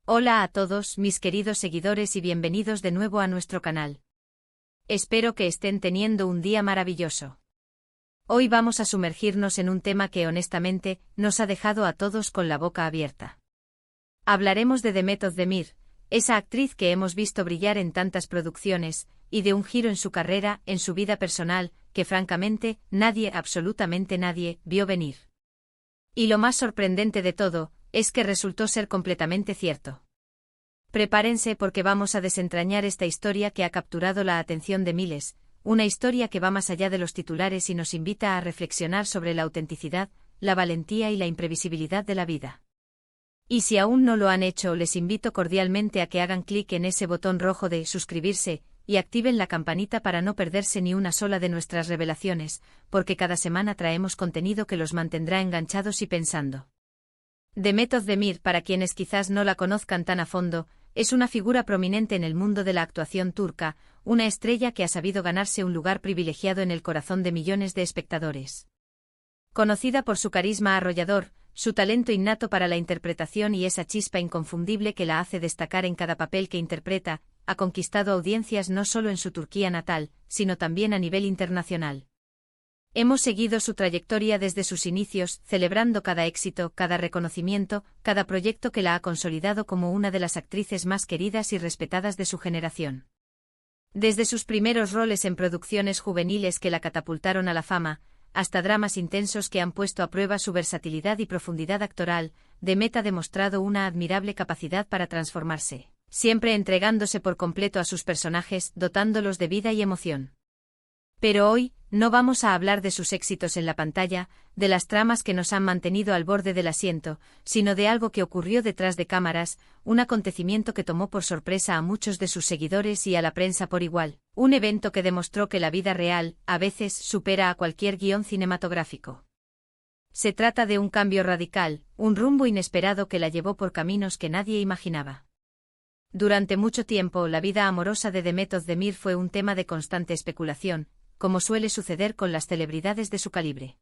Hola a todos, mis queridos seguidores y bienvenidos de nuevo a nuestro canal. Espero que estén teniendo un día maravilloso. Hoy vamos a sumergirnos en un tema que honestamente nos ha dejado a todos con la boca abierta. Hablaremos de Demet Özdemir, esa actriz que hemos visto brillar en tantas producciones, y de un giro en su carrera, en su vida personal, que francamente, nadie, absolutamente nadie, vio venir. Y lo más sorprendente de todo, es que resultó ser completamente cierto. Prepárense porque vamos a desentrañar esta historia que ha capturado la atención de miles, una historia que va más allá de los titulares y nos invita a reflexionar sobre la autenticidad, la valentía y la imprevisibilidad de la vida. Y si aún no lo han hecho, les invito cordialmente a que hagan clic en ese botón rojo de suscribirse y activen la campanita para no perderse ni una sola de nuestras revelaciones, porque cada semana traemos contenido que los mantendrá enganchados y pensando. Demet Özdemir, para quienes quizás no la conozcan tan a fondo, es una figura prominente en el mundo de la actuación turca, una estrella que ha sabido ganarse un lugar privilegiado en el corazón de millones de espectadores. Conocida por su carisma arrollador, su talento innato para la interpretación y esa chispa inconfundible que la hace destacar en cada papel que interpreta, ha conquistado audiencias no solo en su Turquía natal, sino también a nivel internacional. Hemos seguido su trayectoria desde sus inicios, celebrando cada éxito, cada reconocimiento, cada proyecto que la ha consolidado como una de las actrices más queridas y respetadas de su generación. Desde sus primeros roles en producciones juveniles que la catapultaron a la fama, hasta dramas intensos que han puesto a prueba su versatilidad y profundidad actoral, Demet ha demostrado una admirable capacidad para transformarse, siempre entregándose por completo a sus personajes, dotándolos de vida y emoción. Pero hoy, no vamos a hablar de sus éxitos en la pantalla, de las tramas que nos han mantenido al borde del asiento, sino de algo que ocurrió detrás de cámaras, un acontecimiento que tomó por sorpresa a muchos de sus seguidores y a la prensa por igual, un evento que demostró que la vida real, a veces, supera a cualquier guión cinematográfico. Se trata de un cambio radical, un rumbo inesperado que la llevó por caminos que nadie imaginaba. Durante mucho tiempo, la vida amorosa de Demet Özdemir fue un tema de constante especulación, como suele suceder con las celebridades de su calibre.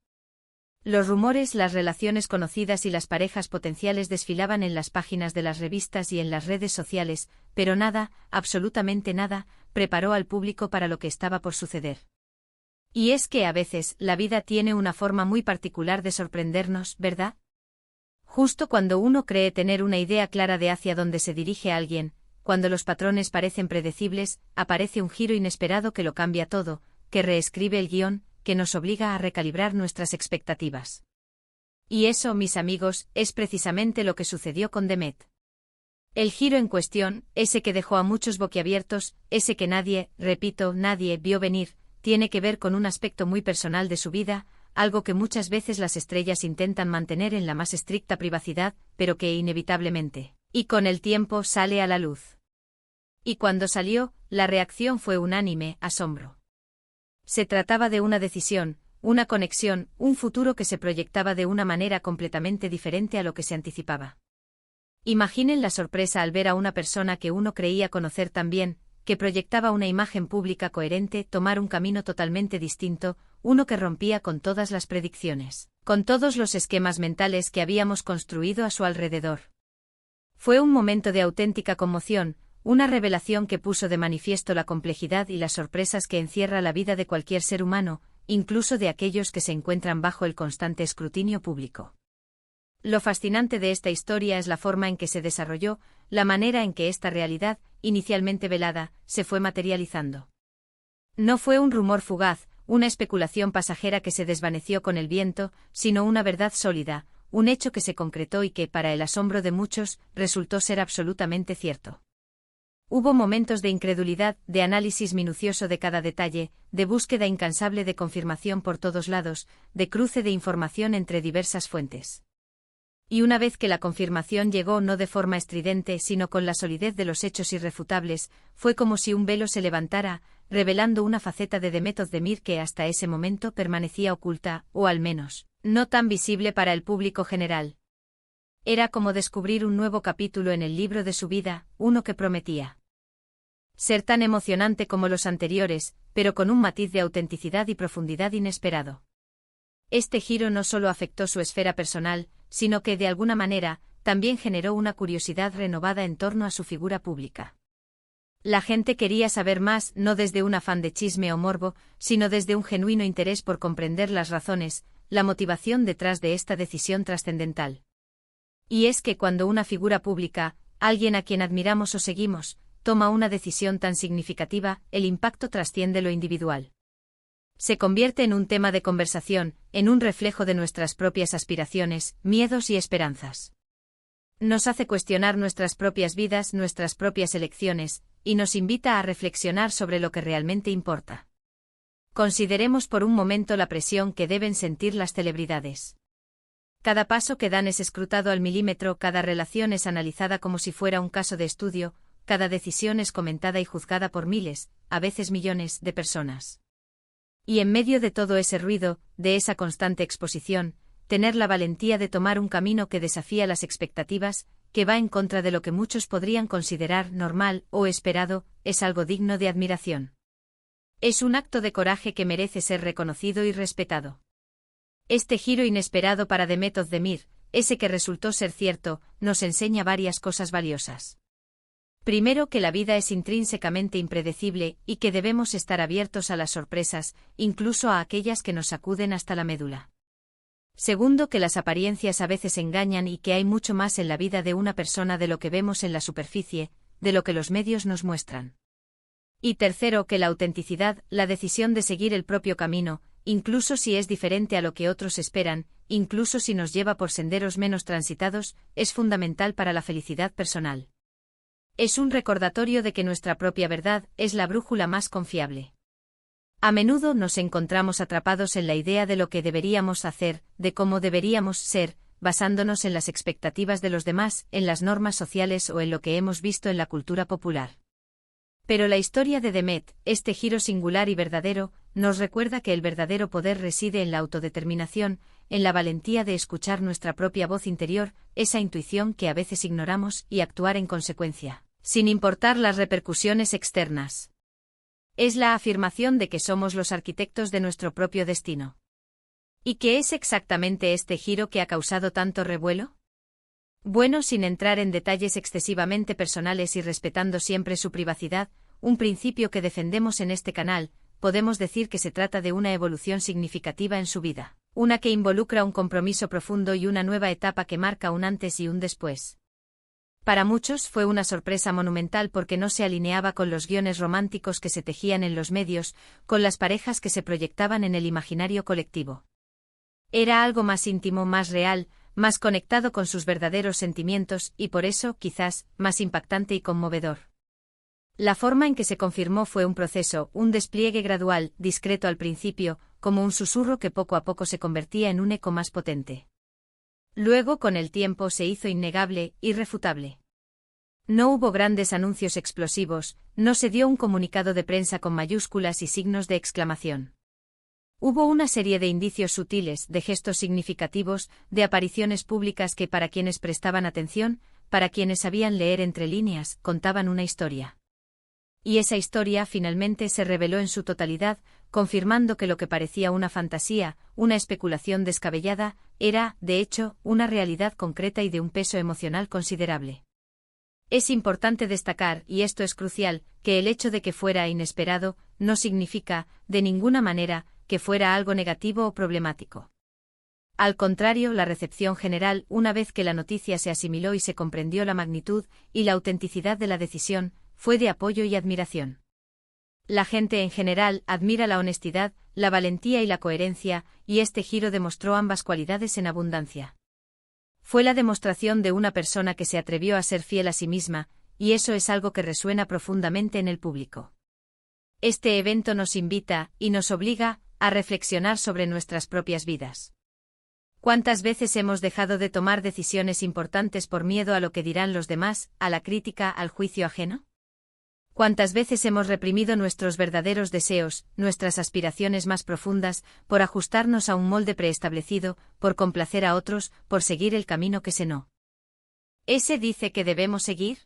Los rumores, las relaciones conocidas y las parejas potenciales desfilaban en las páginas de las revistas y en las redes sociales, pero nada, absolutamente nada, preparó al público para lo que estaba por suceder. Y es que a veces, la vida tiene una forma muy particular de sorprendernos, ¿verdad? Justo cuando uno cree tener una idea clara de hacia dónde se dirige alguien, cuando los patrones parecen predecibles, aparece un giro inesperado que lo cambia todo, que reescribe el guión, que nos obliga a recalibrar nuestras expectativas. Y eso, mis amigos, es precisamente lo que sucedió con Demet. El giro en cuestión, ese que dejó a muchos boquiabiertos, ese que nadie, repito, nadie vio venir, tiene que ver con un aspecto muy personal de su vida, algo que muchas veces las estrellas intentan mantener en la más estricta privacidad, pero que inevitablemente, y con el tiempo, sale a la luz. Y cuando salió, la reacción fue unánime, asombro. Se trataba de una decisión, una conexión, un futuro que se proyectaba de una manera completamente diferente a lo que se anticipaba. Imaginen la sorpresa al ver a una persona que uno creía conocer tan bien, que proyectaba una imagen pública coherente, tomar un camino totalmente distinto, uno que rompía con todas las predicciones, con todos los esquemas mentales que habíamos construido a su alrededor. Fue un momento de auténtica conmoción, una revelación que puso de manifiesto la complejidad y las sorpresas que encierra la vida de cualquier ser humano, incluso de aquellos que se encuentran bajo el constante escrutinio público. Lo fascinante de esta historia es la forma en que se desarrolló, la manera en que esta realidad, inicialmente velada, se fue materializando. No fue un rumor fugaz, una especulación pasajera que se desvaneció con el viento, sino una verdad sólida, un hecho que se concretó y que, para el asombro de muchos, resultó ser absolutamente cierto. Hubo momentos de incredulidad, de análisis minucioso de cada detalle, de búsqueda incansable de confirmación por todos lados, de cruce de información entre diversas fuentes. Y una vez que la confirmación llegó no de forma estridente sino con la solidez de los hechos irrefutables, fue como si un velo se levantara, revelando una faceta de Demet Özdemir que hasta ese momento permanecía oculta, o al menos, no tan visible para el público general. Era como descubrir un nuevo capítulo en el libro de su vida, uno que prometía ser tan emocionante como los anteriores, pero con un matiz de autenticidad y profundidad inesperado. Este giro no solo afectó su esfera personal, sino que, de alguna manera, también generó una curiosidad renovada en torno a su figura pública. La gente quería saber más, no desde un afán de chisme o morbo, sino desde un genuino interés por comprender las razones, la motivación detrás de esta decisión trascendental. Y es que cuando una figura pública, alguien a quien admiramos o seguimos, toma una decisión tan significativa, el impacto trasciende lo individual. Se convierte en un tema de conversación, en un reflejo de nuestras propias aspiraciones, miedos y esperanzas. Nos hace cuestionar nuestras propias vidas, nuestras propias elecciones, y nos invita a reflexionar sobre lo que realmente importa. Consideremos por un momento la presión que deben sentir las celebridades. Cada paso que dan es escrutado al milímetro, cada relación es analizada como si fuera un caso de estudio, cada decisión es comentada y juzgada por miles, a veces millones, de personas. Y en medio de todo ese ruido, de esa constante exposición, tener la valentía de tomar un camino que desafía las expectativas, que va en contra de lo que muchos podrían considerar normal o esperado, es algo digno de admiración. Es un acto de coraje que merece ser reconocido y respetado. Este giro inesperado para Demet Özdemir, ese que resultó ser cierto, nos enseña varias cosas valiosas. Primero, que la vida es intrínsecamente impredecible y que debemos estar abiertos a las sorpresas, incluso a aquellas que nos sacuden hasta la médula. Segundo, que las apariencias a veces engañan y que hay mucho más en la vida de una persona de lo que vemos en la superficie, de lo que los medios nos muestran. Y tercero, que la autenticidad, la decisión de seguir el propio camino, incluso si es diferente a lo que otros esperan, incluso si nos lleva por senderos menos transitados, es fundamental para la felicidad personal. Es un recordatorio de que nuestra propia verdad es la brújula más confiable. A menudo nos encontramos atrapados en la idea de lo que deberíamos hacer, de cómo deberíamos ser, basándonos en las expectativas de los demás, en las normas sociales o en lo que hemos visto en la cultura popular. Pero la historia de Demet, este giro singular y verdadero, nos recuerda que el verdadero poder reside en la autodeterminación, en la valentía de escuchar nuestra propia voz interior, esa intuición que a veces ignoramos, y actuar en consecuencia, sin importar las repercusiones externas. Es la afirmación de que somos los arquitectos de nuestro propio destino. ¿Y qué es exactamente este giro que ha causado tanto revuelo? Bueno, sin entrar en detalles excesivamente personales y respetando siempre su privacidad, un principio que defendemos en este canal, podemos decir que se trata de una evolución significativa en su vida, una que involucra un compromiso profundo y una nueva etapa que marca un antes y un después. Para muchos fue una sorpresa monumental porque no se alineaba con los guiones románticos que se tejían en los medios, con las parejas que se proyectaban en el imaginario colectivo. Era algo más íntimo, más real, más conectado con sus verdaderos sentimientos y por eso, quizás, más impactante y conmovedor. La forma en que se confirmó fue un proceso, un despliegue gradual, discreto al principio, como un susurro que poco a poco se convertía en un eco más potente. Luego, con el tiempo, se hizo innegable, irrefutable. No hubo grandes anuncios explosivos, no se dio un comunicado de prensa con mayúsculas y signos de exclamación. Hubo una serie de indicios sutiles, de gestos significativos, de apariciones públicas que para quienes prestaban atención, para quienes sabían leer entre líneas, contaban una historia. Y esa historia finalmente se reveló en su totalidad, confirmando que lo que parecía una fantasía, una especulación descabellada, era, de hecho, una realidad concreta y de un peso emocional considerable. Es importante destacar, y esto es crucial, que el hecho de que fuera inesperado, no significa, de ninguna manera, que fuera algo negativo o problemático. Al contrario, la recepción general, una vez que la noticia se asimiló y se comprendió la magnitud y la autenticidad de la decisión, fue de apoyo y admiración. La gente en general admira la honestidad, la valentía y la coherencia, y este giro demostró ambas cualidades en abundancia. Fue la demostración de una persona que se atrevió a ser fiel a sí misma, y eso es algo que resuena profundamente en el público. Este evento nos invita, y nos obliga, a reflexionar sobre nuestras propias vidas. ¿Cuántas veces hemos dejado de tomar decisiones importantes por miedo a lo que dirán los demás, a la crítica, al juicio ajeno? ¿Cuántas veces hemos reprimido nuestros verdaderos deseos, nuestras aspiraciones más profundas, por ajustarnos a un molde preestablecido, por complacer a otros, por seguir el camino que se no? ¿Ese dice que debemos seguir?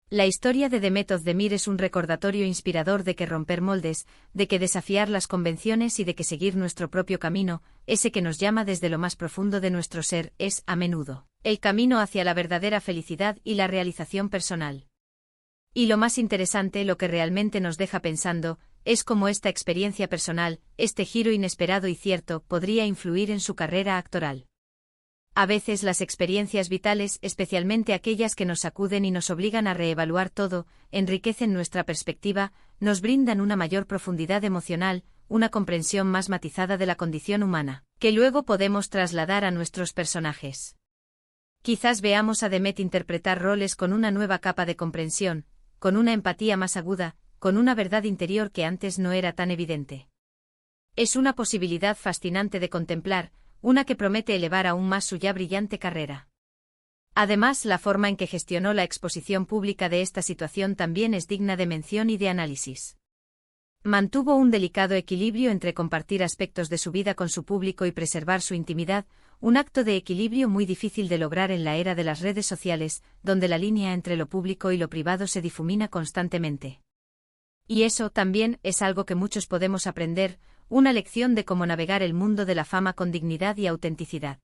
La historia de Demet Özdemir es un recordatorio inspirador de que romper moldes, de que desafiar las convenciones y de que seguir nuestro propio camino, ese que nos llama desde lo más profundo de nuestro ser, es, a menudo, el camino hacia la verdadera felicidad y la realización personal. Y lo más interesante, lo que realmente nos deja pensando, es cómo esta experiencia personal, este giro inesperado y cierto, podría influir en su carrera actoral. A veces las experiencias vitales, especialmente aquellas que nos sacuden y nos obligan a reevaluar todo, enriquecen nuestra perspectiva, nos brindan una mayor profundidad emocional, una comprensión más matizada de la condición humana, que luego podemos trasladar a nuestros personajes. Quizás veamos a Demet interpretar roles con una nueva capa de comprensión, con una empatía más aguda, con una verdad interior que antes no era tan evidente. Es una posibilidad fascinante de contemplar, una que promete elevar aún más su ya brillante carrera. Además, la forma en que gestionó la exposición pública de esta situación también es digna de mención y de análisis. Mantuvo un delicado equilibrio entre compartir aspectos de su vida con su público y preservar su intimidad, un acto de equilibrio muy difícil de lograr en la era de las redes sociales, donde la línea entre lo público y lo privado se difumina constantemente. Y eso también es algo que muchos podemos aprender, una lección de cómo navegar el mundo de la fama con dignidad y autenticidad.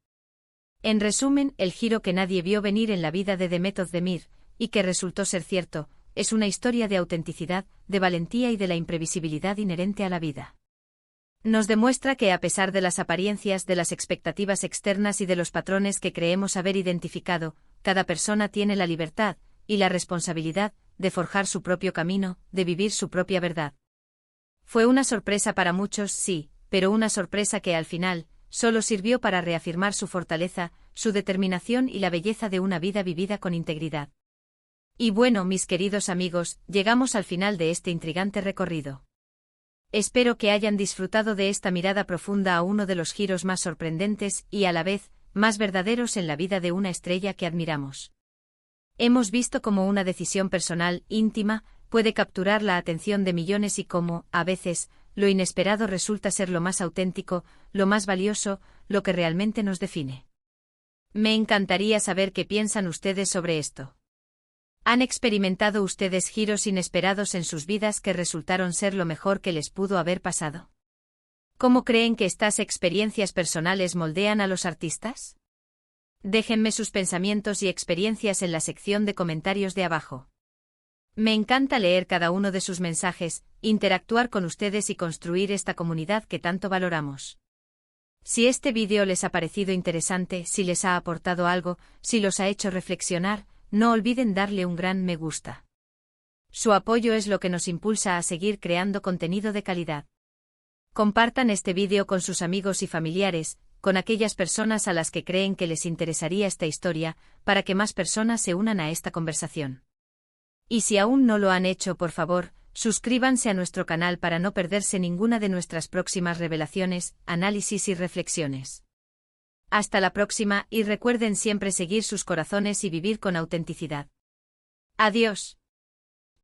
En resumen, el giro que nadie vio venir en la vida de Demet Özdemir, y que resultó ser cierto, es una historia de autenticidad, de valentía y de la imprevisibilidad inherente a la vida. Nos demuestra que a pesar de las apariencias, de las expectativas externas y de los patrones que creemos haber identificado, cada persona tiene la libertad, y la responsabilidad, de forjar su propio camino, de vivir su propia verdad. Fue una sorpresa para muchos, sí, pero una sorpresa que al final, solo sirvió para reafirmar su fortaleza, su determinación y la belleza de una vida vivida con integridad. Y bueno, mis queridos amigos, llegamos al final de este intrigante recorrido. Espero que hayan disfrutado de esta mirada profunda a uno de los giros más sorprendentes y, a la vez, más verdaderos en la vida de una estrella que admiramos. Hemos visto cómo una decisión personal, íntima, puede capturar la atención de millones y cómo, a veces, lo inesperado resulta ser lo más auténtico, lo más valioso, lo que realmente nos define. Me encantaría saber qué piensan ustedes sobre esto. ¿Han experimentado ustedes giros inesperados en sus vidas que resultaron ser lo mejor que les pudo haber pasado? ¿Cómo creen que estas experiencias personales moldean a los artistas? Déjenme sus pensamientos y experiencias en la sección de comentarios de abajo. Me encanta leer cada uno de sus mensajes, interactuar con ustedes y construir esta comunidad que tanto valoramos. Si este vídeo les ha parecido interesante, si les ha aportado algo, si los ha hecho reflexionar, no olviden darle un gran me gusta. Su apoyo es lo que nos impulsa a seguir creando contenido de calidad. Compartan este vídeo con sus amigos y familiares, con aquellas personas a las que creen que les interesaría esta historia, para que más personas se unan a esta conversación. Y si aún no lo han hecho, por favor, suscríbanse a nuestro canal para no perderse ninguna de nuestras próximas revelaciones, análisis y reflexiones. Hasta la próxima y recuerden siempre seguir sus corazones y vivir con autenticidad. Adiós.